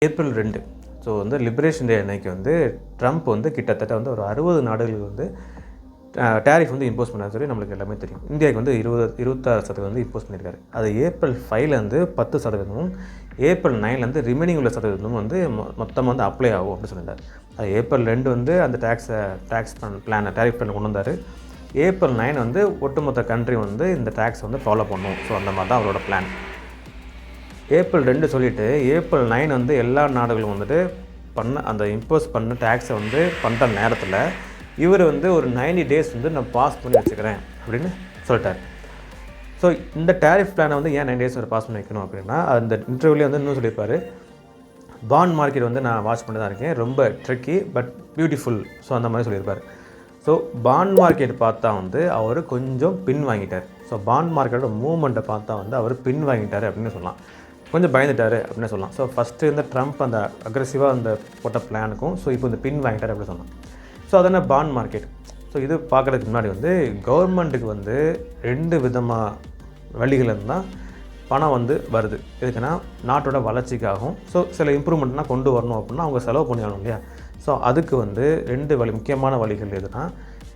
April 2 so வந்து liberation டே அன்னைக்கு வந்து ட்ரம்ப் வந்து கிட்டத்தட்ட வந்து ஒரு 60 நாடுகளுக்கு வந்து டேரிஃப் வந்து இம்போஸ் பண்ணாரு சொல்லி நம்மளுக்கு எல்லாமே தெரியும். இந்தியாவுக்கு வந்து 26% வந்து இம்போஸ் பண்ணியிருக்காரு. அது ஏப்ரல் 5லேருந்து 10%, ஏப்ரல் 9லேருந்து ரிமைனிங் உள்ள சதவீதமும் வந்து மொத்தமாக வந்து அப்ளை ஆகும் அப்படின்னு சொல்லியிருந்தார். அது ஏப்ரல் 2 வந்து அந்த டேக்ஸ் பிளானை டேரிஃப் பிளான் கொண்டு வந்தார். ஏப்ரல் 9 வந்து ஒட்டுமொத்த கண்ட்ரி வந்து இந்த டேக்ஸை வந்து ஃபாலோ பண்ணும். ஸோ அந்த மாதிரி தான் அவரோட பிளான். ஏப்ரல் 2 சொல்லிவிட்டு ஏப்ரல் 9 வந்து எல்லா நாடுகளும் வந்துட்டு அந்த இம்போஸ் பண்ண டேக்ஸை வந்து பண்ணுற நேரத்தில் இவர் வந்து ஒரு 90 டேஸ் வந்து நான் பாஸ் பண்ணி வச்சுக்கிறேன் அப்படின்னு சொல்லிட்டார். ஸோ இந்த டேரிஃப் பிளானை வந்து ஏன் 90 டேஸ் ஒரு பாஸ் பண்ணி வைக்கணும் அப்படின்னா, அந்த இன்டர்வியூலேயே வந்து இன்னும் சொல்லியிருப்பார், பாண்ட் மார்க்கெட் வந்து நான் வாட்ச் பண்ணி தான் இருக்கேன், ரொம்ப ட்ரிக்கி பட் பியூட்டிஃபுல். ஸோ அந்த மாதிரி சொல்லியிருப்பார். ஸோ பாண்ட் மார்க்கெட் பார்த்தா வந்து அவர் கொஞ்சம் பின் வாங்கிட்டார். ஸோ பாண்ட் மார்க்கெட்டோட மூவ்மெண்ட்டை பார்த்தா வந்து அவர் பின் வாங்கிட்டார் அப்படின்னு சொல்லலாம். கொஞ்சம் பயந்துட்டார் அப்படின்னு சொல்லலாம். ஸோ ஃபஸ்ட்டு இந்த ட்ரம்ப் அந்த அக்ரெசிவாக அந்த போட்ட பிளானுக்கும் ஸோ இப்போ இந்த பின் வாங்கிட்டார் அப்படின்னு சொல்லலாம். ஸோ அதனால் பாண்ட் மார்க்கெட் ஸோ இது பார்க்குறதுக்கு முன்னாடி வந்து கவர்மெண்ட்டுக்கு வந்து 2 விதமாக வழிகள் இருந்தால் பணம் வந்து வருது. எதுக்குன்னா நாட்டோட வளர்ச்சிக்காகவும் ஸோ சில இம்ப்ரூவ்மெண்ட்லாம் கொண்டு வரணும் அப்படின்னா அவங்க செலவு பண்ணியாகணும் இல்லையா. ஸோ அதுக்கு வந்து 2 முக்கியமான வழிகள் எதுனா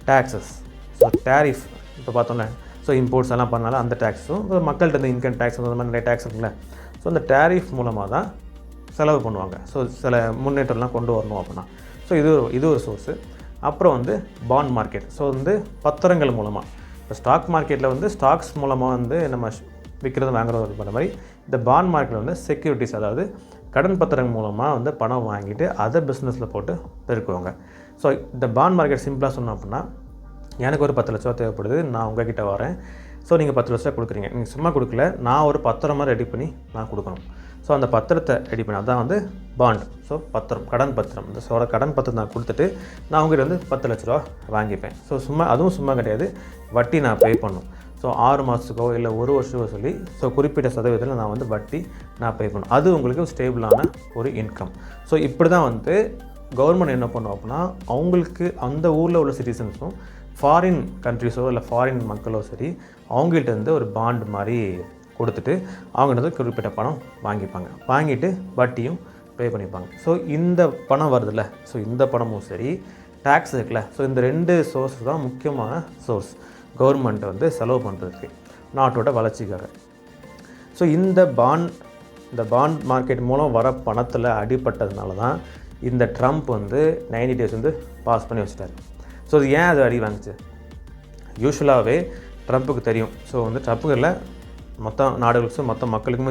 டேக்ஸஸ், ஸோ டேரிஃப் இப்போ பார்த்தோம்ல, ஸோ இம்போர்ட்ஸ் எல்லாம் பண்ணாலும் அந்த டேக்ஸும் இப்போ மக்கள்கிட்ட இந்த இன்கம் டேக்ஸ் அந்த மாதிரி நிறைய டேக்ஸ் இருக்குல்ல. ஸோ அந்த டேரிஃப் மூலமாக தான் செலவு பண்ணுவாங்க. ஸோ சில முன்னேற்றம்லாம் கொண்டு வரணும் அப்படின்னா. ஸோ இது ஒரு சோர்ஸு. அப்புறம் வந்து பாண்ட் மார்க்கெட், ஸோ வந்து பத்திரங்கள் மூலமாக. இப்போ ஸ்டாக் மார்க்கெட்டில் வந்து ஸ்டாக்ஸ் மூலமாக வந்து நம்ம விற்கிறது வாங்குறது பண்ணுற மாதிரி இந்த பாண்ட் மார்க்கெட்டில் வந்து செக்யூரிட்டிஸ், அதாவது கடன் பத்திரங்கள் மூலமாக வந்து பணம் வாங்கிட்டு அதை பிஸ்னஸில் போட்டு பெருக்குவாங்க. ஸோ இந்த பாண்ட் மார்க்கெட் சிம்பிளாக சொன்னோம் அப்படின்னா, எனக்கு ஒரு 10 லட்ச ரூபா தேவைப்படுது, நான் உங்ககிட்ட வரேன். ஸோ நீங்கள் 10 லட்ச ரூபா கொடுக்குறீங்க, நீங்கள் சும்மா கொடுக்கல, நான் ஒரு பத்திரமாக ரெடி பண்ணி நான் கொடுக்கணும். ஸோ அந்த பத்திரத்தை ரெடி பண்ணி அதான் வந்து பாண்ட். ஸோ பத்திரம், கடன் பத்திரம். இந்த கடன் பத்திரம் நான் கொடுத்துட்டு நான் உங்ககிட்ட வந்து 10 லட்ச ரூபா வாங்கிப்பேன். ஸோ அதுவும் சும்மா கிடையாது, வட்டி நான் பே பண்ணணும். ஸோ 6 மாதத்துக்கோ இல்லை 1 வருஷத்துக்கோ சொல்லி ஸோ குறிப்பிட்ட சதவீதத்தில் நான் வந்து வட்டி நான் பே பண்ணணும். அது உங்களுக்கு ஸ்டேபிளான ஒரு இன்கம். ஸோ இப்படி தான் வந்து கவர்மெண்ட் என்ன பண்ணும் அப்படின்னா, அவங்களுக்கு அந்த ஊரில் உள்ள சிட்டிசன்ஸும் ஃபாரின் கண்ட்ரிஸோ இல்லை ஃபாரின் மக்களோ சரி அவங்கள்ட்ட இருந்து ஒரு பாண்ட் மாதிரி கொடுத்துட்டு அவங்கள்ட்ட வந்து குறிப்பிட்ட பணம் வாங்கிட்டு வட்டியும் பே பண்ணிப்பாங்க. ஸோ இந்த பணம் வருதுல்ல, ஸோ இந்த பணமும் சரி டேக்ஸ் இருக்குல்ல, ஸோ இந்த 2 சோர்ஸ் தான் முக்கியமான சோர்ஸ் கவர்மெண்ட்டை வந்து செலவு பண்ணுறதுக்கு நாட்டோட வளர்ச்சிக்காக. ஸோ இந்த பாண்ட் மார்க்கெட் மூலம் வர பணத்தில் அடிப்பட்டதுனால தான் இந்த ட்ரம்ப் வந்து 90 டேஸ் வந்து பாஸ் பண்ணி வச்சுட்டார். ஸோ அது ஏன் அது அடி வாங்குச்சு? யூஸ்வலாகவே ட்ரம்ப்புக்கு தெரியும். ஸோ வந்து ட்ரம்ப்புக்கு இல்லை, மொத்த நாடுகளுக்கும் மொத்த மக்களுக்குமே